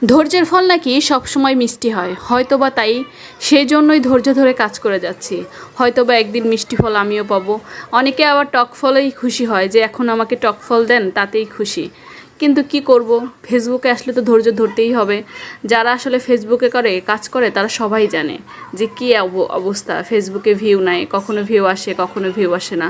ধৈর্যের ফল নাকি সবসময় মিষ্টি হয়, হয়তোবা তাই সেই জন্যই ধৈর্য ধরে কাজ করে যাচ্ছি। হয়তোবা একদিন মিষ্টি ফল আমিও পাবো। অনেকে আবার টক ফলেই খুশি হয়, যে এখন আমাকে টক ফল দেন তাতেই খুশি। কিন্তু কি করব, ফেসবুকে আসলে তো ধৈর্য ধরতেই হবে। যারা আসলে ফেসবুকে কাজ করে তারা সবাই জানে যে কী অবস্থা। ফেসবুকে ভিউ নাই, কখনো ভিউ আসে কখনো ভিউ আসে না।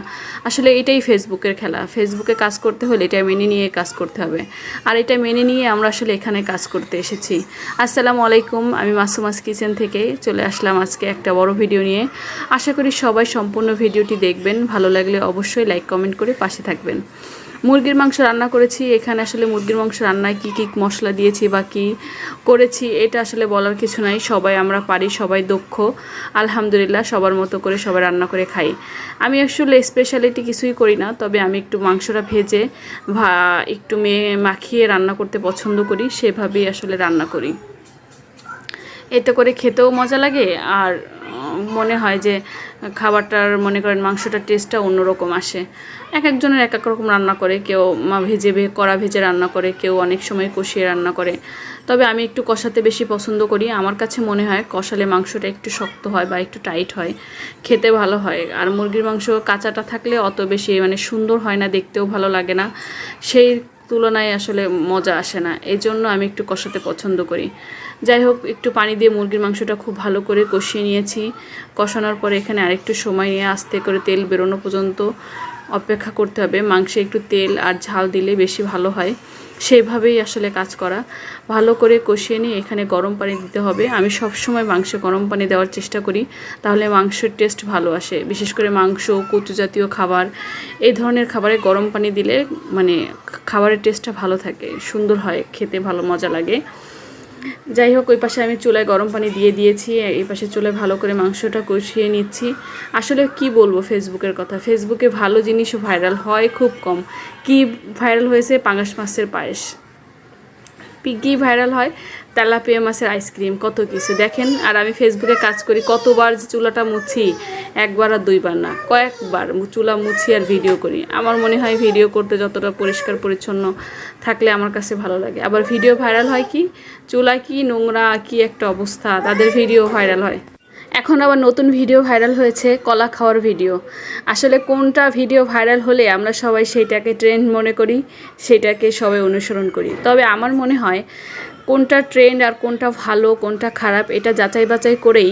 আসলে এটাই ফেসবুকের খেলা। ফেসবুকে কাজ করতে হলে এটা মেনে নিয়ে কাজ করতে হবে, আর এটা মেনে নিয়ে আমরা আসলে এখানে কাজ করতে এসেছি। আসসালামু আলাইকুম, আমি মাসুমাস কিচেন থেকে চলে আসলাম আজকে একটা বড় ভিডিও নিয়ে। আশা করি সবাই সম্পূর্ণ ভিডিওটি দেখবেন। ভালো লাগলে অবশ্যই লাইক কমেন্ট করে পাশে থাকবেন। মুরগির মাংস রান্না করেছি। এখানে আসলে মুরগির মাংস রান্নায় কী কী মশলা দিয়েছি বা কী করেছি এটা আসলে বলার কিছু নাই। সবাই আমরা পারি, সবাই দক্ষ আলহামদুলিল্লাহ। সবার মতো করে সবাই রান্না করে খাই। আমি আসলে স্পেশালিটি কিছুই করি না, তবে আমি একটু মাংসটা ভেজে একটু মাখিয়ে রান্না করতে পছন্দ করি, সেভাবেই আসলে রান্না করি। এতে করে খেতেও মজা লাগে, আর মনে হয় যে খাবারটার মনে করেন মাংসটার টেস্টটা অন্যরকম আসে। এক একজনের এক এক রকম রান্না করে, কেউ কড়া ভেজে রান্না করে, কেউ অনেক সময় কষিয়ে রান্না করে। তবে আমি একটু কষাতে বেশি পছন্দ করি। আমার কাছে মনে হয় কষালে মাংসটা একটু শক্ত হয় বা একটু টাইট হয়, খেতে ভালো হয়। আর মুরগির মাংস কাঁচাটা থাকলে অত বেশি সুন্দর হয় না, দেখতেও ভালো লাগে না, সেই তুলনায় আসলে মজা আসে না। এই জন্য আমি একটু কষাতে পছন্দ করি। যাই হোক, একটু পানি দিয়ে মুরগির মাংসটা খুব ভালো করে কষিয়ে নিয়েছি। কষানোর পরে এখানে আরেকটু সময় নিয়ে আস্তে করে তেল বেরোনো পর্যন্ত অপেক্ষা করতে হবে। মাংসে একটু তেল আর ঝাল দিলে বেশি ভালো হয়, সেইভাবেই আসলে কাজ করা। ভালো করে কষিয়ে নিয়ে এখানে গরম পানি দিতে হবে। আমি সবসময় মাংসে গরম পানি দেওয়ার চেষ্টা করি, তাহলে মাংসের টেস্ট ভালো আসে। বিশেষ করে মাংস, কচু জাতীয় খাবার, এই ধরনের খাবারে গরম পানি দিলে খাবারের টেস্টটা ভালো থাকে, সুন্দর হয়, খেতে ভালো মজা লাগে। যাই হোক, ওই পাশে আমি চুলায় গরম পানি দিয়ে দিয়েছি, এই পাশে চুলায় ভালো করে মাংসটা কষিয়ে নিচ্ছি। আসলে কি বলবো ফেসবুকের কথা, ফেসবুকে ভালো জিনিসও ভাইরাল হয় খুব কম। কি ভাইরাল হয়েছে? পাঙ্গাস মাছের পায়েস। কী ভাইরাল হয়? তেলাপিয়া মাছের আইসক্রিম, কত কিছু দেখেন। আর আমি ফেসবুকে কাজ করি, কতবার যে চুলাটা মুছি, একবার আর দুইবার না, কয়েকবার চুলা মুছি আর ভিডিও করি। আমার মনে হয় ভিডিও করতে যতটা পরিষ্কার পরিচ্ছন্ন থাকলে আমার কাছে ভালো লাগে। আবার ভিডিও ভাইরাল হয় কি, চুলা কি নোংরা, কি একটা অবস্থা, তাদের ভিডিও ভাইরাল হয়। এখন আবার নতুন ভিডিও ভাইরাল হয়েছে, কলা খাওয়ার ভিডিও। আসলে কোনটা ভিডিও ভাইরাল হলে আমরা সবাই সেইটাকে ট্রেন্ড মনে করি, সেটাকে সবাই অনুসরণ করি। তবে আমার মনে হয় কোনটা ট্রেন্ড আর কোনটা ভালো কোনটা খারাপ এটা যাচাই বাছাই করেই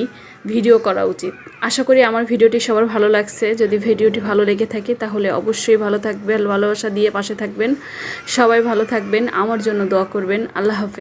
ভিডিও করা উচিত। আশা করি আমার ভিডিওটি সবার ভালো লাগছে। যদি ভিডিওটি ভালো লেগে থাকে তাহলে অবশ্যই ভালো থাকবেন, ভালোবাসা দিয়ে পাশে থাকবেন। সবাই ভালো থাকবেন, আমার জন্য দোয়া করবেন। আল্লাহ হাফেজ।